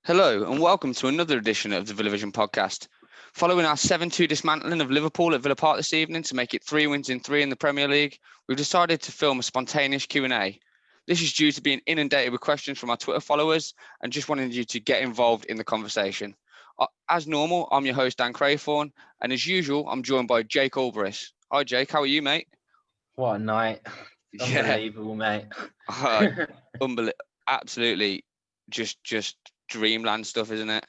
Hello and welcome to another edition of the Villa Vision podcast. Following our 7-2 dismantling of Liverpool at Villa Park this evening to make it 3 wins in 3 in the Premier League, we've decided to film a spontaneous Q&A. This is due to being inundated with questions from our Twitter followers and just wanting you to get involved in the conversation. As normal, I'm your host Dan Craythorne, and as usual, I'm joined by Jake Alvarez. Hi Jake, how are you, mate? What a night. Unbelievable, mate. Absolutely just dreamland stuff, isn't it?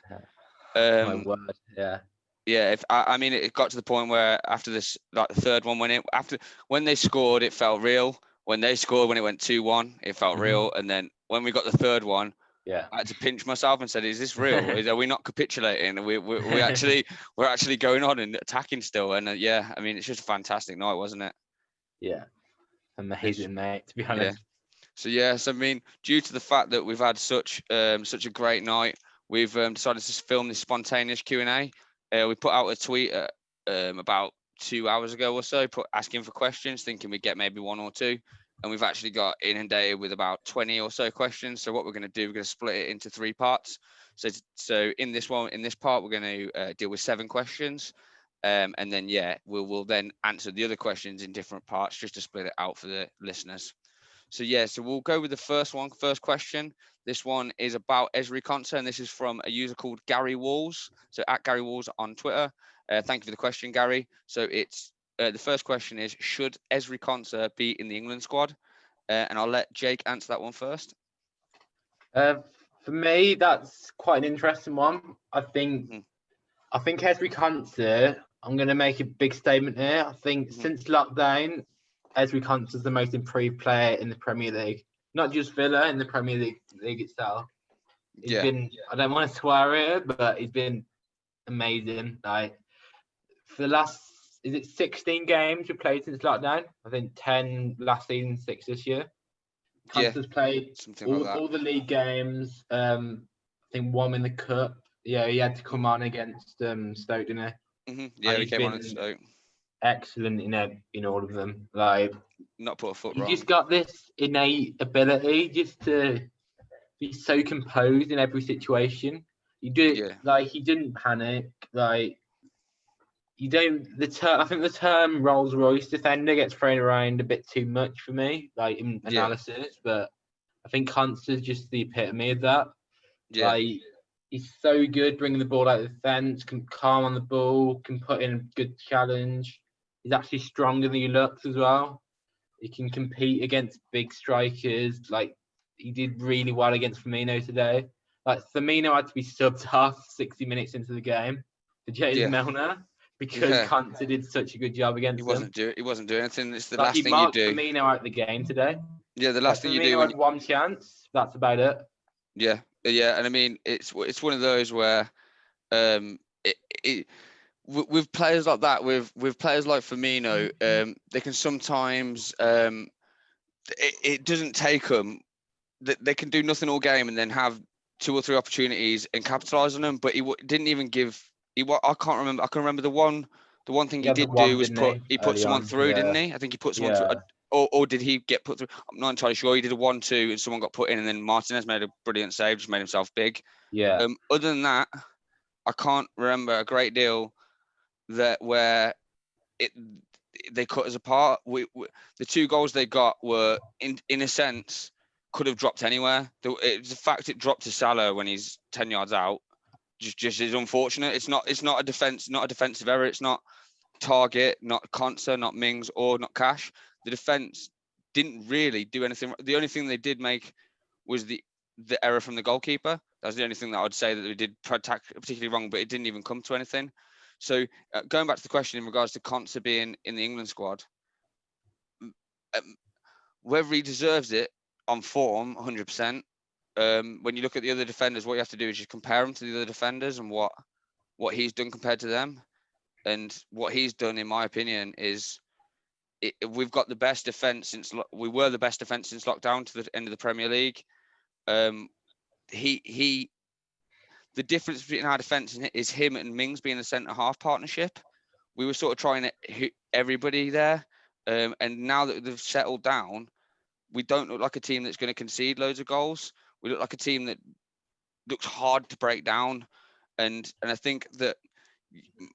My word, yeah. Yeah, it got to the point where after this, like the third one when they scored, it felt real. When they scored, when it went 2-1, it felt real. And then when we got the third one, yeah, I had to pinch myself and said, "Is this real? Are we not capitulating? We're actually going on and attacking still?" And it's just a fantastic night, wasn't it? Yeah, amazing, mate. To be honest. Yeah. So due to the fact that we've had such a great night, we've decided to film this spontaneous Q&A. We put out a tweet about 2 hours ago or so, asking for questions, thinking we'd get maybe one or two, and we've actually got inundated with about 20 or so questions. So what we're going to do, we're going to split it into 3 parts. So in this part, we're going to deal with 7 questions, and then we'll then answer the other questions in different parts just to split it out for the listeners. So we'll go with the first question. This one is about Ezri Konsa, and this is from a user called Gary Walls. So at Gary Walls on Twitter. Thank you for the question, Gary. So it's the first question is, should Ezri Konsa be in the England squad? And I'll let Jake answer that one first. For me, that's quite an interesting one. I think Ezri Konsa, I'm going to make a big statement here. I think since lockdown, Ezri Konsa is the most improved player in the Premier League. Not just Villa, in the Premier League itself. He's been, I don't want to swear it, but he's been amazing. Like, for the last, is it 16 games we've played since lockdown? I think 10 last season, 6 this year. Konsa's played all the league games. I think 1 in the cup. Yeah, he had to come on against Stoke, didn't he? Yeah, he came on at Stoke. Excellent in all of them. Like, not put a foot wrong. He just got this innate ability just to be so composed in every situation. You do like he didn't panic. Like you don't. I think the term Rolls Royce defender gets thrown around a bit too much for me, like in analysis. But I think Konsa's just the epitome of that. Yeah. Like he's so good bringing the ball out of the fence, can calm on the ball, can put in a good challenge. He's actually stronger than he looks as well. He can compete against big strikers. Like he did really well against Firmino today. Like Firmino had to be subbed off 60 minutes into the game for James Milner because Konsa did such a good job against him. He wasn't doing anything. It's the last thing you do. Firmino out the game today. Yeah, the last thing you do. Firmino had 1 chance. That's about it. Yeah, and it's one of those where with players like that, with players like Firmino, they can sometimes it doesn't take them. They can do nothing all game and then have 2 or 3 opportunities and capitalize on them. But he didn't even give. I can't remember. I can remember the one thing he did do was put someone through, didn't he? I think he put someone through. Or did he get put through? I'm not entirely sure. He did a 1-2 and someone got put in, and then Martinez made a brilliant save, just made himself big. Yeah. Other than that, I can't remember a great deal where they cut us apart. The 2 goals they got were in a sense could have dropped anywhere. The fact it dropped to Salah when he's 10 yards out just is unfortunate. It's not a defensive error. It's not Target, not Konsa, not Mings, or not Cash. The defense didn't really do anything. The only thing they did make was the error from the goalkeeper. That's the only thing that I'd say that they did particularly wrong, but it didn't even come to anything. So going back to the question in regards to Konsa being in the England squad, whether he deserves it on form, 100%. When you look at the other defenders, what you have to do is just compare him to the other defenders and what he's done compared to them. And what he's done, in my opinion, is we've got the best defense we were the best defense since lockdown to the end of the Premier League. The difference between our defense is him and Mings being a centre half partnership. We were sort of trying to hit everybody there, and now that they've settled down, we don't look like a team that's going to concede loads of goals. We look like a team looks hard to break down, and I think that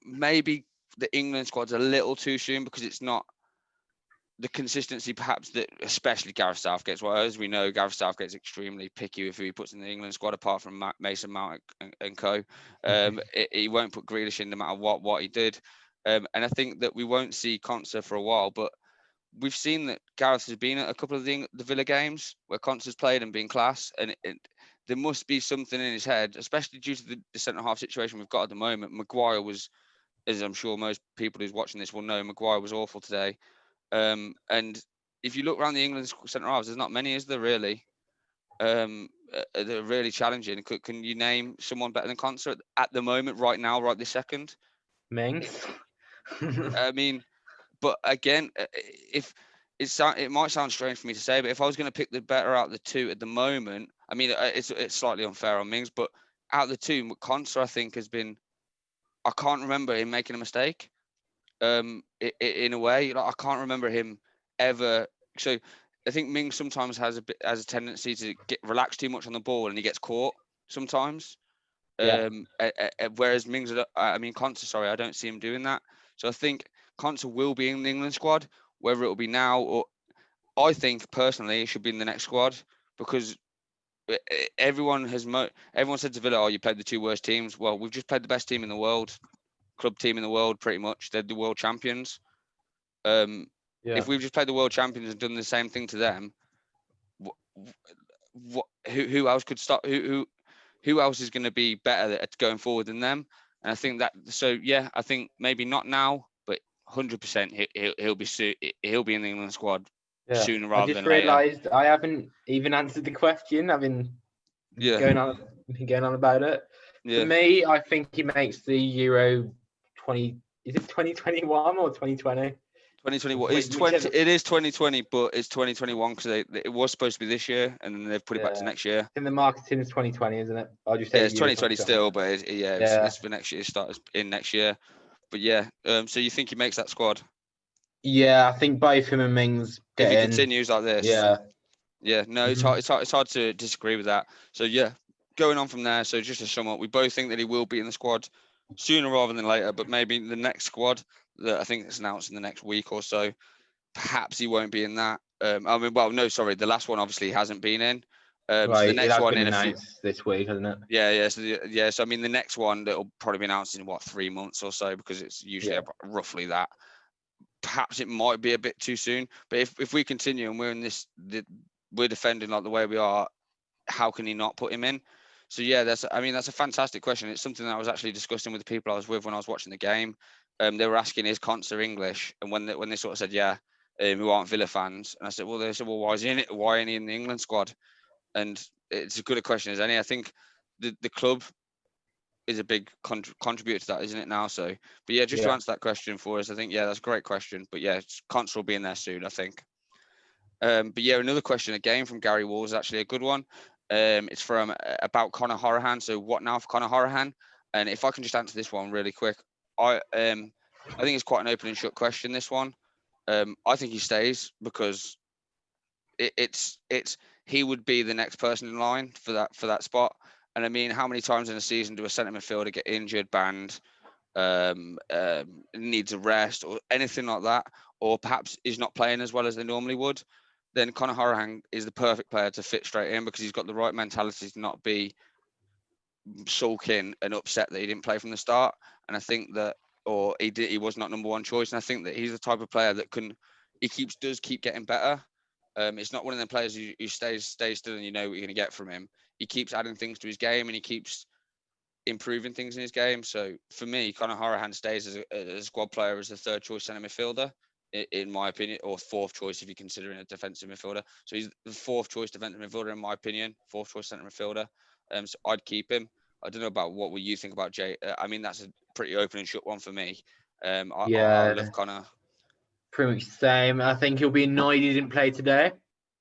maybe the England squad's a little too soon because it's not the consistency perhaps that especially Gareth Southgate's. Well, as we know, Gareth Southgate's extremely picky with who he puts in the England squad, apart from Mason Mount and co. He won't put Grealish in no matter what he did. And I think that we won't see Konsa for a while, but we've seen that Gareth has been at a couple of the Villa games where Konsa's played and been class, and there must be something in his head, especially due to the centre-half situation we've got at the moment. Maguire was, as I'm sure most people who's watching this will know, Maguire was awful today. And if you look around the England centre halves, there's not many, is there really? They're really challenging. Can you name someone better than Konsa at the moment, right now, right this second? Mings. I mean, but again, if it might sound strange for me to say, but if I was going to pick the better out of the two at the moment, I mean, it's slightly unfair on Mings, but out of the two, Konsa I think has been. I can't remember him making a mistake. In a way, like I can't remember him ever. So I think Ming sometimes has a tendency to get relaxed too much on the ball and he gets caught sometimes. Yeah. Whereas Mings, I mean Konsa, sorry, I don't see him doing that. So I think Konsa will be in the England squad, whether it will be now or I think personally it should be in the next squad because everyone said to Villa, "Oh, you played the two worst teams." Well, we've just played the best team in the world, club team in the world, pretty much. They're the world champions. If we've just played the world champions and done the same thing to them, who else could stop? Who else is going to be better at going forward than them? And I think that. So yeah, I think maybe not now, but 100% he'll be in the England squad sooner rather than later. I just realised I haven't even answered the question. I've been going on about it. For me, I think he makes the Euro 20. Is it 2021 or 2020? 2021. It is 2020, but it's 2021 because it was supposed to be this year, and then they've put it back to next year. I think the marketing is 2020, isn't it? I'll just say it's 2020 still, but it's for next year. It starts in next year. But yeah, so you think he makes that squad? Yeah, I think both him and Mings if he continues like this. Yeah. No, it's hard to disagree with that. So yeah, going on from there. So just to sum up, we both think that he will be in the squad sooner rather than later, but maybe the next squad that I think is announced in the next week or so, perhaps he won't be in that. The last one obviously hasn't been in. So the next one in announced this week, hasn't it? Yeah. So I mean, the next one that'll probably be announced in 3 months or so because it's usually roughly that. Perhaps it might be a bit too soon, but if we continue and we're in we're defending like the way we are, how can he not put him in? So yeah, that's a fantastic question. It's something that I was actually discussing with the people I was with when I was watching the game. They were asking, is Konsa English? And when they sort of said, who aren't Villa fans, and I said, well, why is he in it? Why ain't he in the England squad? And it's as good a question as any. I think the club is a big contributor to that, isn't it now? So, but yeah, to answer that question for us, I think that's a great question. But yeah, Konsa will be in there soon, I think. But yeah, another question again from Gary Wall is actually a good one. It's from about Conor Hourihane. So what now for Conor Hourihane? And if I can just answer this one really quick, I think it's quite an open and shut question. This one, I think he stays because it's he would be the next person in line for that spot. And I mean, how many times in a season do a centre midfielder get injured, banned, needs a rest, or anything like that, or perhaps is not playing as well as they normally would? Then Conor Hourihane is the perfect player to fit straight in because he's got the right mentality to not be sulking and upset that he didn't play from the start. And I think that, or he was not number one choice. And I think that he's the type of player that does keep getting better. It's not one of them players who stays still and you know what you're going to get from him. He keeps adding things to his game and he keeps improving things in his game. So for me, Conor Hourihane stays as a squad player as the third choice centre midfielder, in my opinion, or fourth choice if you're considering a defensive midfielder. So he's the fourth choice defensive midfielder in my opinion, fourth choice centre midfielder. So I'd keep him. I don't know about what you think about Jay. I mean, that's a pretty open and shut one for me. I love Conor. Pretty much the same. I think he'll be annoyed he didn't play today.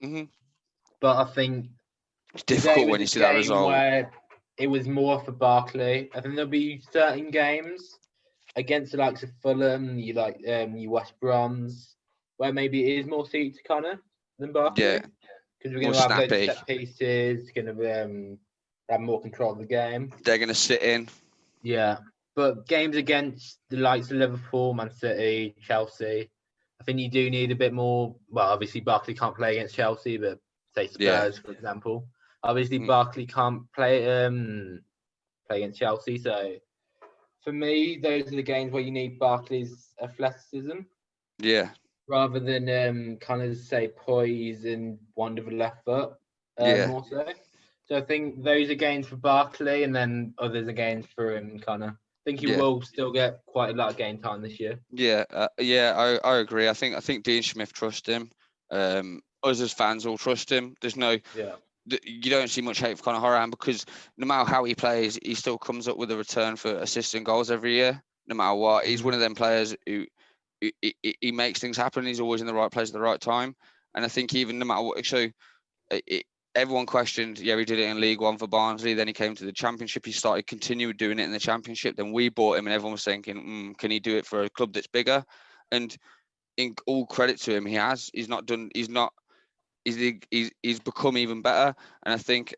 Mm-hmm. But I think it's difficult when you see that result. Where it was more for Barkley. I think there'll be certain games against the likes of Fulham, you West Broms, where maybe it is more suited to Conor than Barkley. Yeah. Because we're going to have those set pieces, going to have more control of the game. They're going to sit in. Yeah, but games against the likes of Liverpool, Man City, Chelsea, I think you do need a bit more. Well, obviously Barkley can't play against Chelsea, but say Spurs, for example. Obviously Barkley can't play against Chelsea, so for me, those are the games where you need Barkley's athleticism. Yeah. Rather than kind of say poise and wander with the left foot, more so. So I think those are games for Barkley, and then others are games for Connor. I think he will still get quite a lot of game time this year. Yeah, I agree. I think Dean Smith trusts him. Us as fans all trust him. There's no, you don't see much hate for Conor Horan because no matter how he plays, he still comes up with a return for assists and goals every year. No matter what, he's one of them players who he makes things happen. He's always in the right place at the right time. And I think even no matter what, so everyone questioned, he did it in League One for Barnsley. Then he came to the Championship. He started continuing doing it in the Championship. Then we bought him, and everyone was thinking, can he do it for a club that's bigger? And in all credit to him, he has. He's become even better. And I think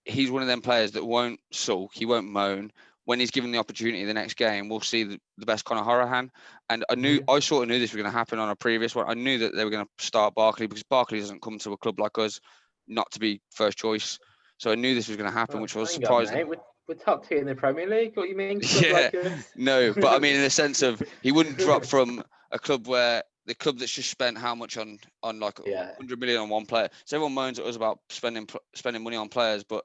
he's one of them players that won't sulk. He won't moan. When he's given the opportunity the next game, we'll see the best Conor Horan. And I sort of knew this was going to happen on a previous one. I knew that they were going to start Barkley because Barkley doesn't come to a club like us not to be first choice. So I knew this was going to happen, which was surprising. We're top tier in the Premier League. What do you mean? No, but I mean in the sense of he wouldn't drop from a club where the club that's just spent how much on like 100 million on one player. So everyone moans at us about spending money on players, but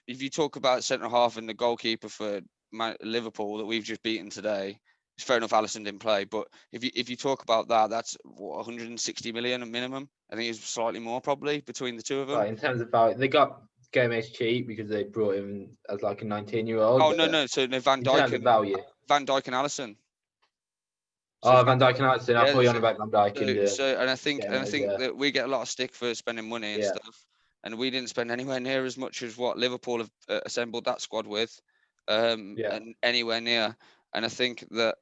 if you talk about centre half and the goalkeeper for Liverpool that we've just beaten today, it's fair enough Alisson didn't play, but if you talk about that, that's 160 million a minimum. I think it's slightly more probably between the two of them. Right, in terms of value, they got Gomez cheap because they brought him as like a 19-year-old. Oh no, so no Van Dijk and Alisson. So Van Dijk and Alisson. I thought you on about Van Dijk and I think that we get a lot of stick for spending money and stuff. And we didn't spend anywhere near as much as what Liverpool have assembled that squad with, and anywhere near. And I think that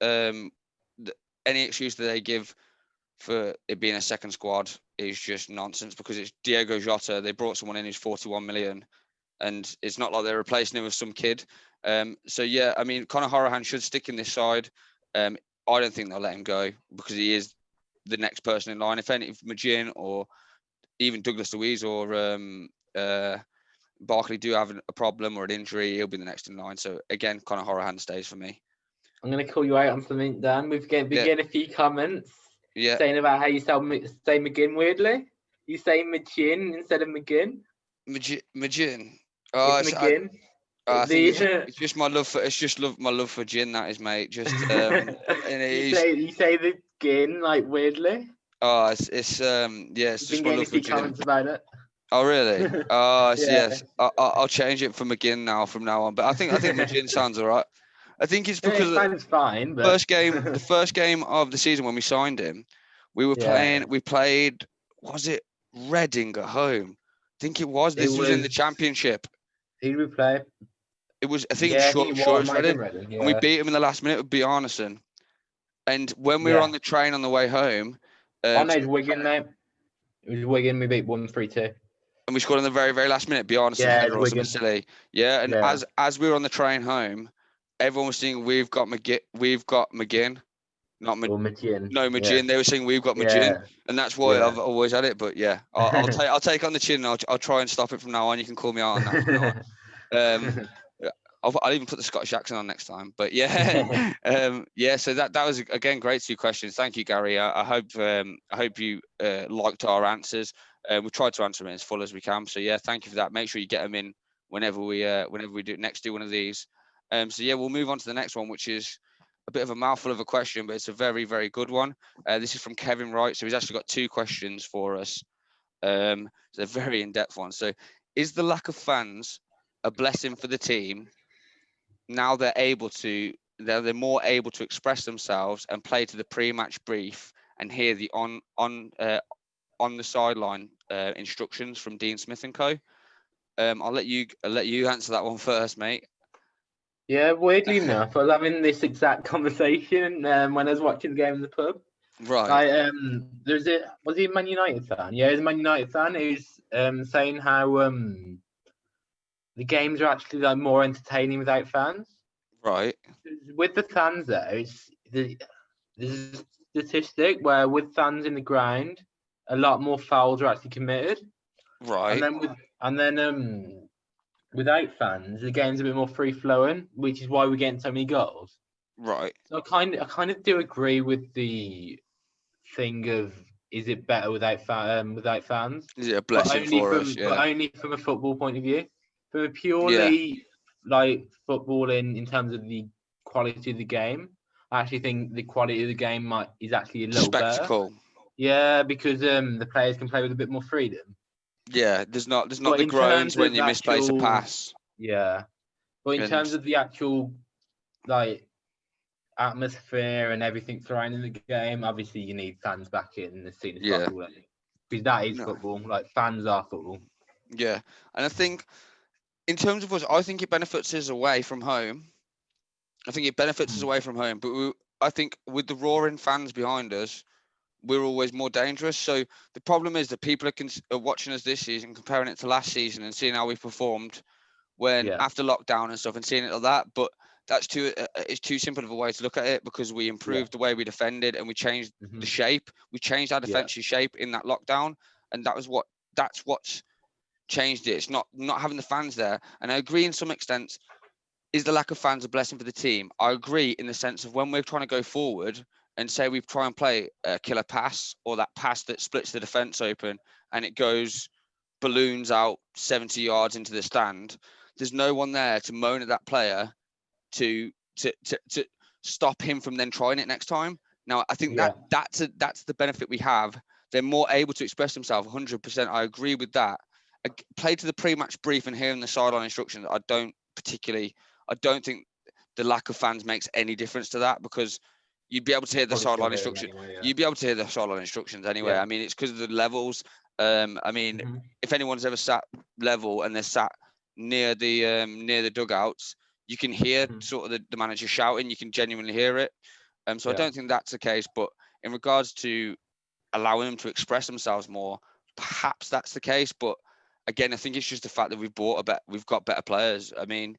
any excuse that they give for it being a second squad is just nonsense because it's Diego Jota. They brought someone in who's 41 million, and it's not like they're replacing him with some kid. So yeah, I mean, Conor Horan should stick in this side. I don't think they'll let him go because he is the next person in line. If McGinn or even Douglas Luiz or Barkley do have a problem or an injury, he'll be the next in line. So again, Conor Horan stays for me. I'm going to call you out on something, Dan. We've getting a few comments saying about how you say McGinn weirdly. You say McGinn instead of McGinn. McGinn. Oh, it's McGinn. I think it's just my love for gin. That is, mate. Just and you say the gin like weirdly. Oh, it's just my love for gin. Comments about it. Oh really? Oh yes. I'll change it for McGinn from now on. But I think McGinn sounds alright. I think it's because it sounds fine. But... the first game of the season when we signed him, we were playing. We played. Was it Reading at home? I think it was. This was in the Championship. Who did we play? It was. I think it was short Reading. And we beat him in the last minute with Bjarnason. And when we were on the train on the way home, I know it's Wigan, mate. It was Wigan. We beat 1-3-2. And we scored in the very, very last minute. Bjarnason header or something silly. Yeah. And as we were on the train home, everyone was saying we've got McGinn, not McGinn. No, McGinn. They were saying we've got McGinn, and that's why I've always had it. But yeah, I'll take on the chin. And I'll try and stop it from now on. You can call me out on that from now on. I'll even put the Scottish accent on next time. But yeah, So that was again great 2 questions. Thank you, Gary. I hope you liked our answers. We've tried to answer them as full as we can. So yeah, thank you for that. Make sure you get them in whenever we do one of these. So yeah, we'll move on to the next one, which is a bit of a mouthful of a question, but it's a very, very good one. This is from Kevin Wright. So he's actually got 2 questions for us. So they're very in-depth ones. So is the lack of fans a blessing for the team? Now they're more able to express themselves and play to the pre-match brief and hear the on the sideline instructions from Dean Smith and co. I'll let you answer that one first, mate. Yeah, weirdly enough, I was having this exact conversation when I was watching the game in the pub. Right. Was he a Man United fan? Yeah, he's a Man United fan who's saying how the games are actually like more entertaining without fans. Right. With the fans, though, there's a statistic where with fans in the ground, a lot more fouls are actually committed, Right. and then without fans, the game's a bit more free flowing, which is why we're getting so many goals. Right. So I kind of do agree with the thing of is it better without fans? Is it a blessing for us? But Yeah. only from a football point of view. From a Yeah. purely like football in terms of the quality of the game, I actually think the quality of the game is actually a little better. Spectacle. Yeah, because the players can play with a bit more freedom. Yeah. There's not But the in groans terms when of you misplace a pass. yeah. But in And terms of the actual like atmosphere and everything surrounding the game, obviously you need fans back in as soon as yeah. possible. Because that is No. football. Like fans are football. Yeah. And I think in terms of us, I think it benefits us away from home. I think it benefits us away from home, but I think with the roaring fans behind us, we're always more dangerous. So the problem is that people are watching us this season, comparing it to last season, and seeing how we performed when after lockdown and stuff, and seeing it like that. But that's it's too simple of a way to look at it, because we improved the way we defended and we changed the shape. We changed our defensive shape in that lockdown, and that's what's changed it. It's not having the fans there. And I agree in some extent. Is the lack of fans a blessing for the team? I agree in the sense of when we're trying to go forward and say we try and play a killer pass, or that pass that splits the defense open and it goes balloons out 70 yards into the stand, there's no one there to moan at that player to stop him from then trying it next time. Now, I think that's the benefit we have. They're more able to express themselves 100%. I agree with that. Play to the pre-match brief and hearing the sideline instructions, I don't think the lack of fans makes any difference to that, because you'd be able to hear the sideline instructions. You'd be able to hear the sideline instructions anyway. I mean, it's because of the levels. I mean, if anyone's ever sat level and they're sat near the dugouts, you can hear sort of the manager shouting. You can genuinely hear it. So I don't think that's the case. But in regards to allowing them to express themselves more, perhaps that's the case. But again, I think it's just the fact that we've got better players. I mean,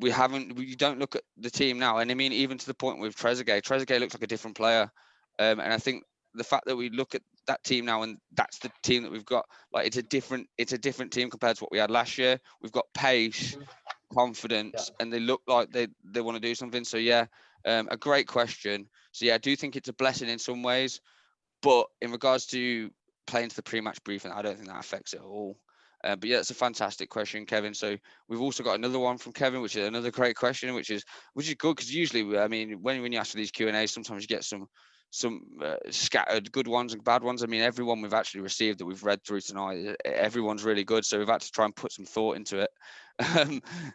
we don't look at the team now, and I mean, even to the point with Trezeguet looks like a different player, and I think the fact that we look at that team now and that's the team that we've got, like it's a different team compared to what we had last year. We've got pace, confidence, and they look like they want to do something. So yeah, a great question. So yeah, I do think it's a blessing in some ways, but in regards to playing to the pre-match briefing, I don't think that affects it at all. But yeah, it's a fantastic question, Kevin. So we've also got another one from Kevin, which is another great question, which is good, because usually, I mean, when you ask for these Q&As, sometimes you get some scattered good ones and bad ones. I mean, everyone we've actually received that we've read through tonight, everyone's really good. So we've had to try and put some thought into it.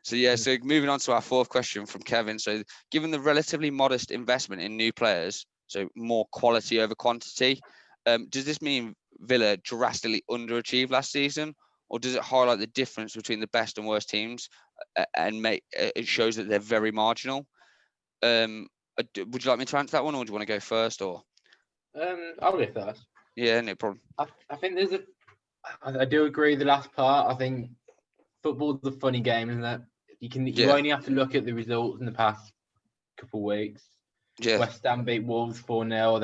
So yeah, so moving on to our fourth question from Kevin. So given the relatively modest investment in new players, so more quality over quantity, does this mean Villa drastically underachieved last season? Or does it highlight the difference between the best and worst teams, and it shows that they're very marginal? Would you like me to answer that one, or do you want to go first? Or I'll go first. Yeah, no problem. I think I do agree with the last part. I think football's a funny game, isn't it? You only have to look at the results in the past couple of weeks. Yeah. West Ham beat Wolves 4-0,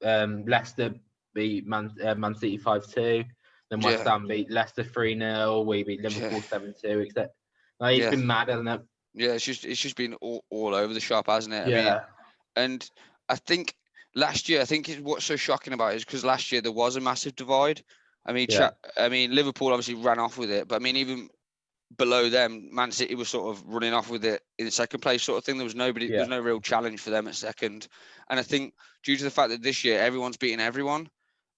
then Leicester beat Man City 5-2. Then West Ham beat Leicester 3-0. We beat Liverpool 7-2. Except it's been mad, hasn't it? Yeah, it's just been all over the shop, hasn't it? Yeah. I mean, and I think last year, what's so shocking about it is because last year there was a massive divide. I mean, Liverpool obviously ran off with it, but I mean, even below them, Man City was sort of running off with it in the second place, sort of thing. There was nobody, there was no real challenge for them at second. And I think due to the fact that this year everyone's beating everyone.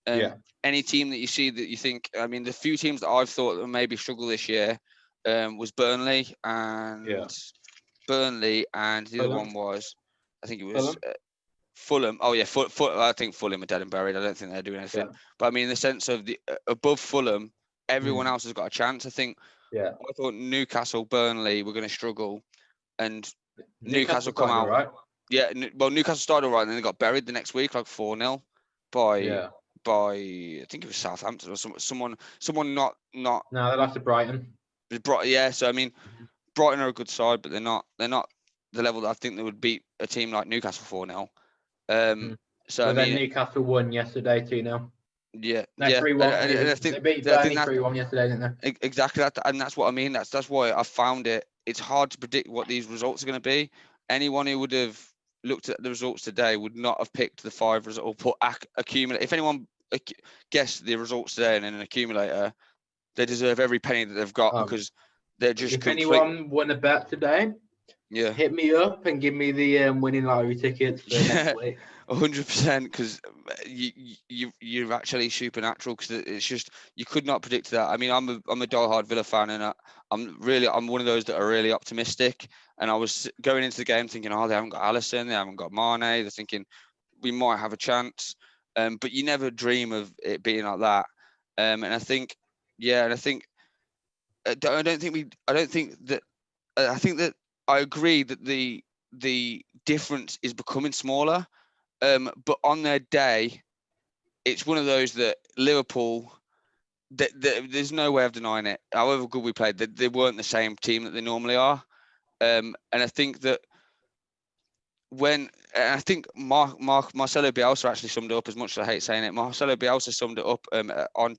Any team that you see that you think, I mean, the few teams that I've thought that maybe struggle this year was Burnley and the other one was, I think it was Fulham. Oh yeah, I think Fulham are dead and buried. I don't think they're doing anything. But I mean, in the sense of the above Fulham, everyone else has got a chance. I think. I thought Newcastle, Burnley were going to struggle, and Newcastle come out. Right? Yeah, well, Newcastle started right, and then they got buried the next week, like 4-0 by I think it was Southampton or someone not. No, they lost to Brighton. Yeah, so I mean, Brighton are a good side, but they're not the level that I think they would beat a team like Newcastle 4-0. So But I then mean, Newcastle won yesterday 2-0. yeah, No, yeah, 3-1. and I think They beat I think Burnley 3-1 yesterday, didn't they? exactly that, and that's what I mean. That's why I found it's hard to predict what these results are going to be. Anyone who would have looked at the results today would not have picked the 5 result or put accumulate. If anyone guessed the results today in an accumulator, they deserve every penny that they've got because they're just if anyone won a bet today, hit me up and give me the winning lottery tickets for next week. 100%, because you're actually supernatural, because it's just you could not predict that. I mean, I'm a diehard Villa fan, and I'm one of those that are really optimistic. And I was going into the game thinking, oh, they haven't got Alisson, they haven't got Mane. They're thinking we might have a chance, but you never dream of it being like that. And I think, yeah, and I think I think that I agree that the difference is becoming smaller. But on their day, it's one of those that Liverpool, there's no way of denying it. However good we played, they weren't the same team that they normally are. And I think that Marcelo Bielsa actually summed it up, as much as I hate saying it. Marcelo Bielsa summed it up on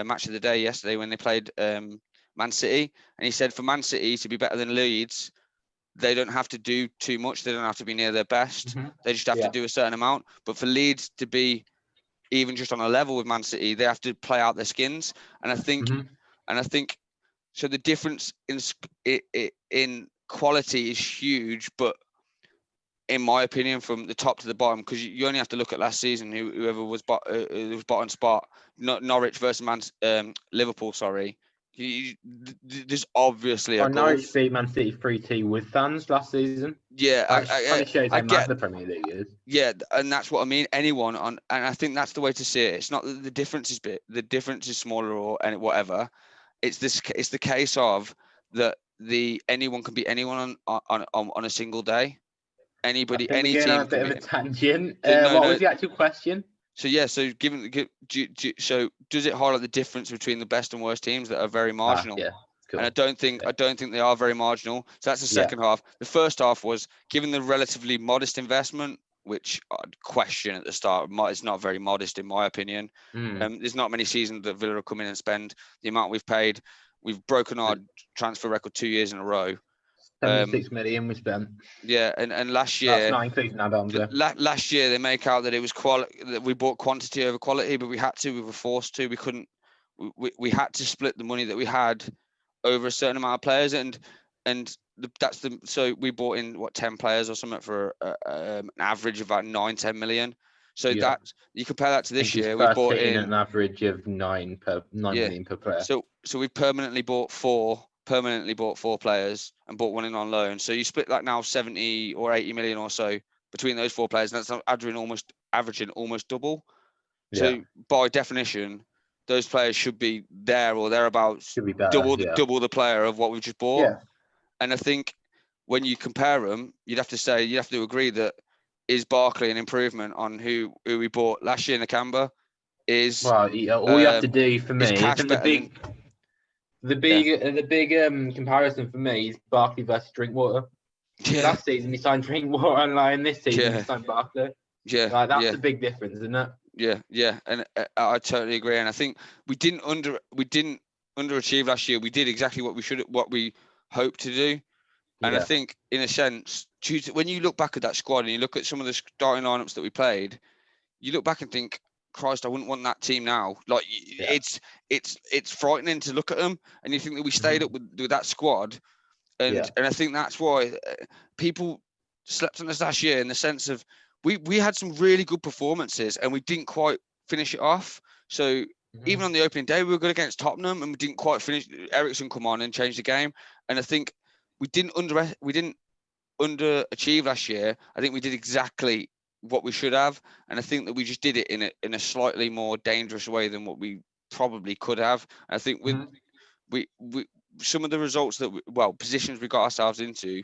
Match of the Day yesterday when they played Man City, and he said for Man City to be better than Leeds, they don't have to do too much. They don't have to be near their best. They just have to do a certain amount. But for Leeds to be even just on a level with Man City, they have to play out their skins. And I think, so the difference in quality is huge. But in my opinion, from the top to the bottom, because you only have to look at last season, whoever was bottom spot, Norwich versus Liverpool. Sorry. There's obviously a Norwich beat Man City 3-2 with fans last season. Yeah, I shows how mad the Premier League is. Yeah, and that's what I mean. And I think that's the way to see it. It's not that the difference is the difference is smaller or whatever. It's the case of that anyone can beat anyone on a single day. Anybody, any team. On a bit of a tangent. What was the actual question? So yeah, so so does it highlight the difference between the best and worst teams that are very marginal? Yeah, cool. And I don't think they are very marginal. So that's the second half. The first half was, given the relatively modest investment, which I'd question at the start. It's not very modest in my opinion. There's not many seasons that Villa have come in and spend the amount we've paid. We've broken our transfer record 2 years in a row. 76 million we spent. Yeah, and last year, that's not including add-ons. Last year they make out that it was that we bought quantity over quality, but we were forced to. We couldn't. We had to split the money that we had over a certain amount of players, so we bought in 10 players or something for an average of about 9-10 million. So that you compare that to this year, we bought in an average of 9 million per player. So we permanently bought four players and bought one in on loan. So you split that now 70 or 80 million or so between those 4 players, and that's averaging almost double. So by definition, those players should be there or thereabouts, double the player of what we've just bought. Yeah. And I think when you compare them, you'd have to agree that is Barkley an improvement on who we bought last year in the Nakamba? All you have to do for me, the big comparison for me is Barkley versus Drinkwater. Yeah. Last season he signed Drinkwater online. This season he signed Barkley. Yeah, that's a big difference, isn't it? Yeah, and I totally agree. And I think we didn't underachieve last year. We did exactly what we hoped to do. And I think, in a sense, when you look back at that squad and you look at some of the starting lineups that we played, you look back and think, Christ, I wouldn't want that team now. Like it's frightening to look at them, and you think that we stayed up with that squad, and I think that's why people slept on us last year, in the sense of we had some really good performances and we didn't quite finish it off. So even on the opening day, we were good against Tottenham and we didn't quite finish. Eriksen come on and change the game, and I think we didn't underachieve last year. I think we did exactly what we should have, and I think that we just did it in a slightly more dangerous way than what we probably could have. I think with we some of the results positions we got ourselves into,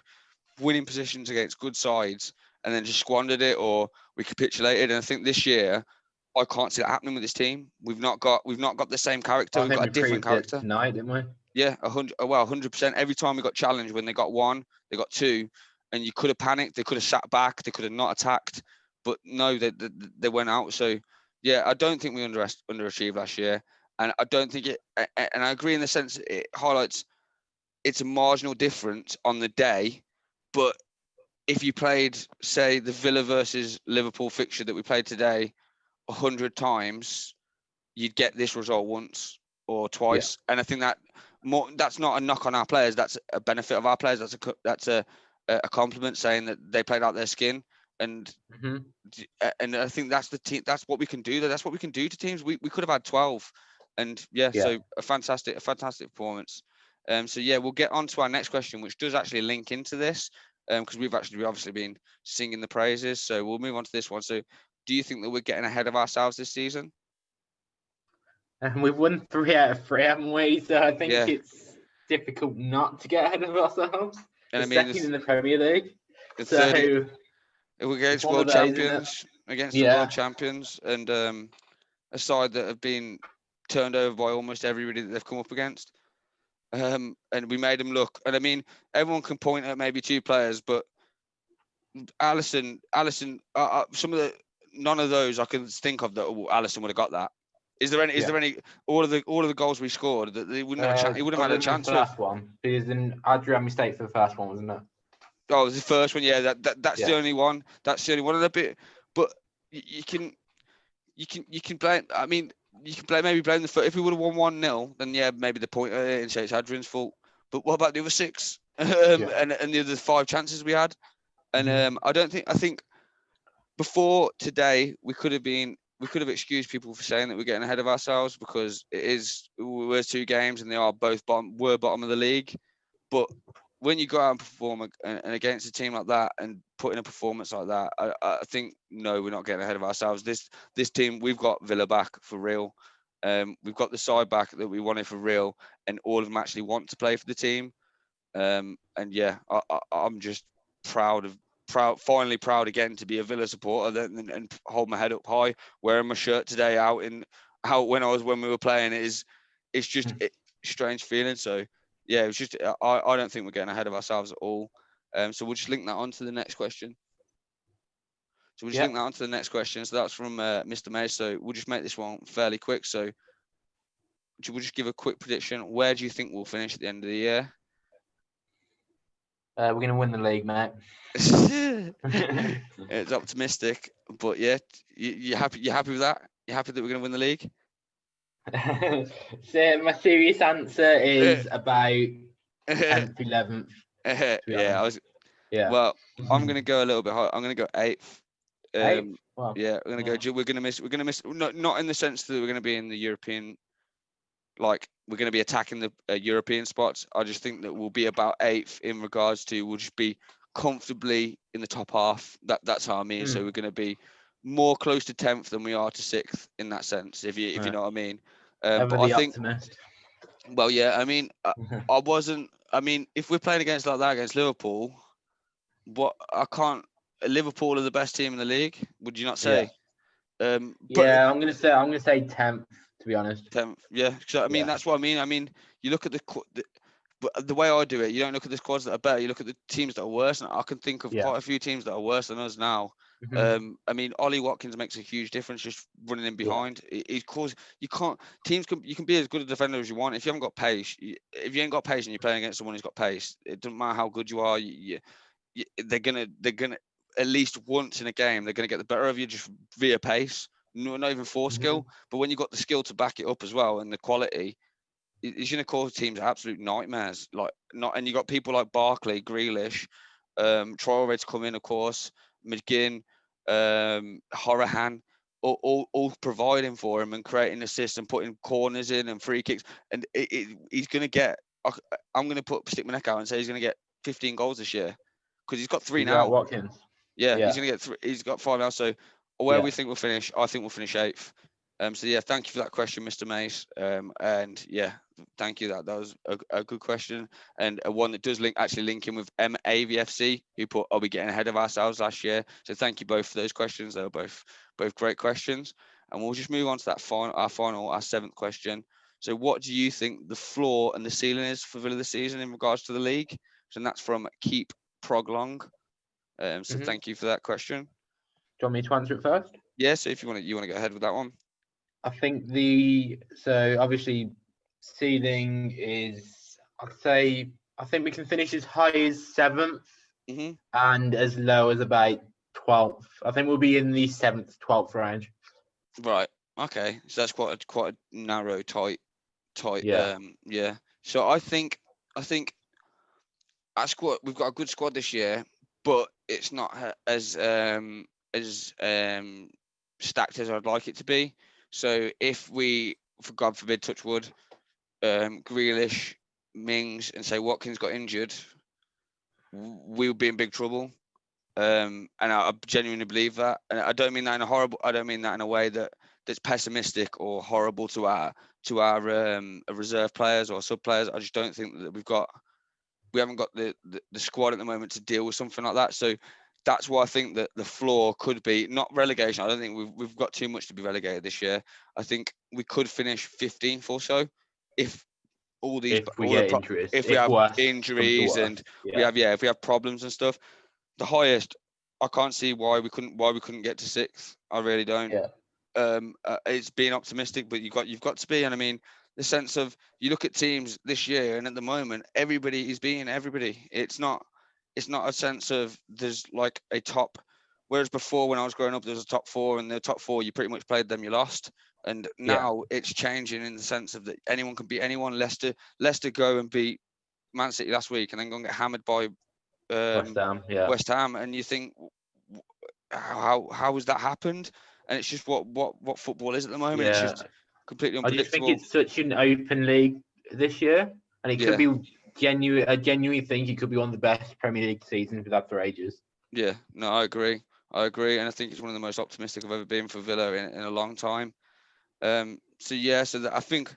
winning positions against good sides, and then just squandered it, or we capitulated. And I think this year, I can't see that happening with this team. We've not got the same character. We've got a different character tonight, didn't we? Yeah, 100%. Every time we got challenged, when they got one, they got two, and you could have panicked. They could have sat back. They could have not attacked, but no, they went out. So yeah, I don't think we underachieved last year, and I don't think it. And I agree in the sense it highlights it's a marginal difference on the day, but if you played, say, the Villa versus Liverpool fixture that we played today 100 times, you'd get this result once or twice. Yeah. And I think that's not a knock on our players. That's a benefit of our players. That's a compliment, saying that they played out their skin. And and I think that's the team. That's what we can do. That's what we can do to teams. We could have had 12, and so a fantastic performance. So yeah, we'll get on to our next question, which does actually link into this, because we've obviously been singing the praises. So we'll move on to this one. So, do you think that we're getting ahead of ourselves this season? And we've won 3 out of 3, haven't we? So I think it's difficult not to get ahead of ourselves. And second in the Premier League. So we're against world champions, the world champions, and a side that have been turned over by almost everybody that they've come up against. And we made them look. And I mean, everyone can point at maybe 2 players, but Alisson, none of those I can think of that Alisson would have got that. Is there any all of the goals we scored that they wouldn't have he wouldn't have had a chance with? The last one, because Adrian mistake for the first one, wasn't it? Oh, it was the first one. Yeah, that's the only one. That's the only one of the bit. But you can blame. I mean, you can blame the foot. If we would have won 1-0, then yeah, maybe the point and say it's Adrian's fault. But what about the other 6 and the other 5 chances we had? And I think before today we could have excused people for saying that we're getting ahead of ourselves, because we're 2 games and they are both bottom of the league. But when you go out and perform and against a team like that and put in a performance like that, I think no, we're not getting ahead of ourselves. This team, we've got Villa back for real. We've got the side back that we wanted for real, and all of them actually want to play for the team. And yeah, I'm just finally proud again to be a Villa supporter and hold my head up high. Wearing my shirt today when we were playing, it's just a strange feeling. So yeah, it was just I don't think we're getting ahead of ourselves at all. So we'll just link that on to the next question. So that's from Mr. May. So we'll just make this one fairly quick. So we'll just give a quick prediction. Where do you think we'll finish at the end of the year? We're going to win the league, mate. It's optimistic, but yeah, you happy with that? You happy that we're going to win the league? So my serious answer is about 10th, 11th. Well, I'm going to go a little bit higher. I'm going to go 8th. 8th? Wow. Yeah, we're going to miss. Not in the sense that we're going to be in the European. Like, we're going to be attacking the European spots. I just think that we'll be about 8th in regards to we'll just be comfortably in the top half. That's how I mean. So we're going to be more close to 10th than we are to 6th in that sense, if you know what I mean. But I think, optimist. Well, yeah, I mean, I wasn't. I mean, if we're playing against Liverpool, Liverpool are the best team in the league. Would you not say? Yeah, I'm gonna say 10th. To be honest. 10th, yeah. So I mean, that's what I mean. I mean, you look at the way I do it. You don't look at the squads that are better. You look at the teams that are worse. And I can think of quite a few teams that are worse than us now. I mean, Ollie Watkins makes a huge difference just running in behind. You can be as good a defender as you want. If you haven't got pace, if you ain't got pace and you're playing against someone who's got pace, it doesn't matter how good you are. They're gonna at least once in a game they're gonna get the better of you just via pace. Not even for skill, but when you've got the skill to back it up as well and the quality, it's going to cause teams absolute nightmares. And you got people like Barkley, Grealish, Traore to come in, of course, McGinn, Horahan, all providing for him and creating assists and putting corners in and free kicks. And he's going to get. I'm going to stick my neck out and say he's going to get 15 goals this year because he's got 3 now. Watkins. Yeah, he's going to get 3. He's got 5 now. So. Where we think we'll finish, I think we'll finish 8th. So yeah, thank you for that question, Mr. Mace. And yeah, thank you. That was a good question, and one that does link in with MAVFC, who put, "Are we getting ahead of ourselves last year?" So thank you both for those questions. They were both great questions, and we'll just move on to that our 7th question. So what do you think the floor and the ceiling is for Villa this season in regards to the league? And that's from Keep Proglong. So thank you for that question. Do you want me to answer it first? Yeah, so if you want to go ahead with that one. I think so obviously ceiling is, I think we can finish as high as 7th and as low as about 12th. I think we'll be in the 7th, 12th range. Right. Okay. So that's quite a narrow, tight. Yeah. Yeah. So I think our squad, we've got a good squad this year, but it's not as stacked as I'd like it to be. So if we, for God forbid, touch wood, Grealish, Mings, and say Watkins got injured, we'll be in big trouble. And I genuinely believe that. And I don't mean that in a way that's pessimistic or horrible to our reserve players or sub players. I just don't think that we haven't got the squad at the moment to deal with something like that. So that's why I think that the floor could be not relegation. I don't think we've got too much to be relegated this year. I think we could finish 15th or so if if we have injuries and if we have problems and stuff. The highest, I can't see why we couldn't get to 6th. I really don't. Yeah. It's being optimistic, but you've got to be. And I mean, the sense of, you look at teams this year, and at the moment, everybody is beating everybody. It's not a sense of there's like a top. Whereas before, when I was growing up, there was a top 4, and the top 4, you pretty much played them, you lost. And now it's changing in the sense of that anyone can beat anyone. Leicester go and beat Man City last week, and then go and get hammered by West Ham, and you think, how has that happened? And it's just what football is at the moment. It's just completely unpredictable. I just think it's such an open league this year, and it could be I genuinely think it could be one of the best Premier League seasons we've had for ages. Yeah, no, I agree, and I think it's one of the most optimistic I've ever been for Villa in a long time. So I think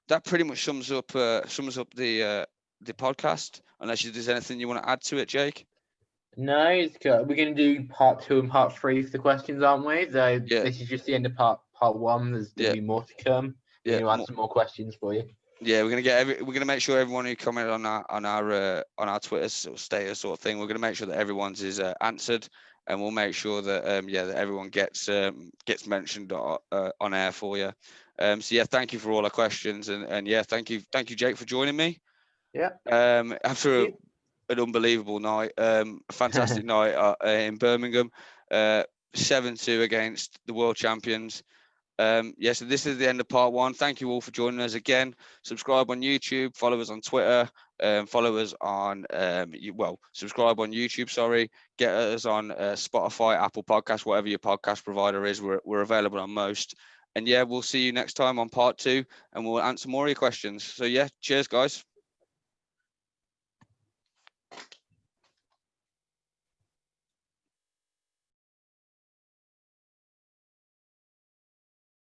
that pretty much sums up the podcast. Unless there's anything you want to add to it, Jake. No, it's good. We're going to do part 2 and part 3 for the questions, aren't we? So this is just the end of part 1. There's going to be more to come. We're going to answer more questions for you. Yeah, we're gonna make sure everyone who commented on our Twitter sort of status sort of thing, we're gonna make sure that everyone's is answered, and we'll make sure that that everyone gets mentioned on air for you. Thank you for all our questions, and thank you Jake for joining me. Yeah. After an unbelievable night, a fantastic night in Birmingham, 7-2 against the world champions. So this is the end of part 1. Thank you all for joining us again. Subscribe on YouTube, follow us on Twitter, follow us on subscribe on YouTube, sorry. Get us on Spotify, Apple Podcasts, whatever your podcast provider is. We're available on most. And we'll see you next time on part 2, and we'll answer more of your questions. So cheers guys.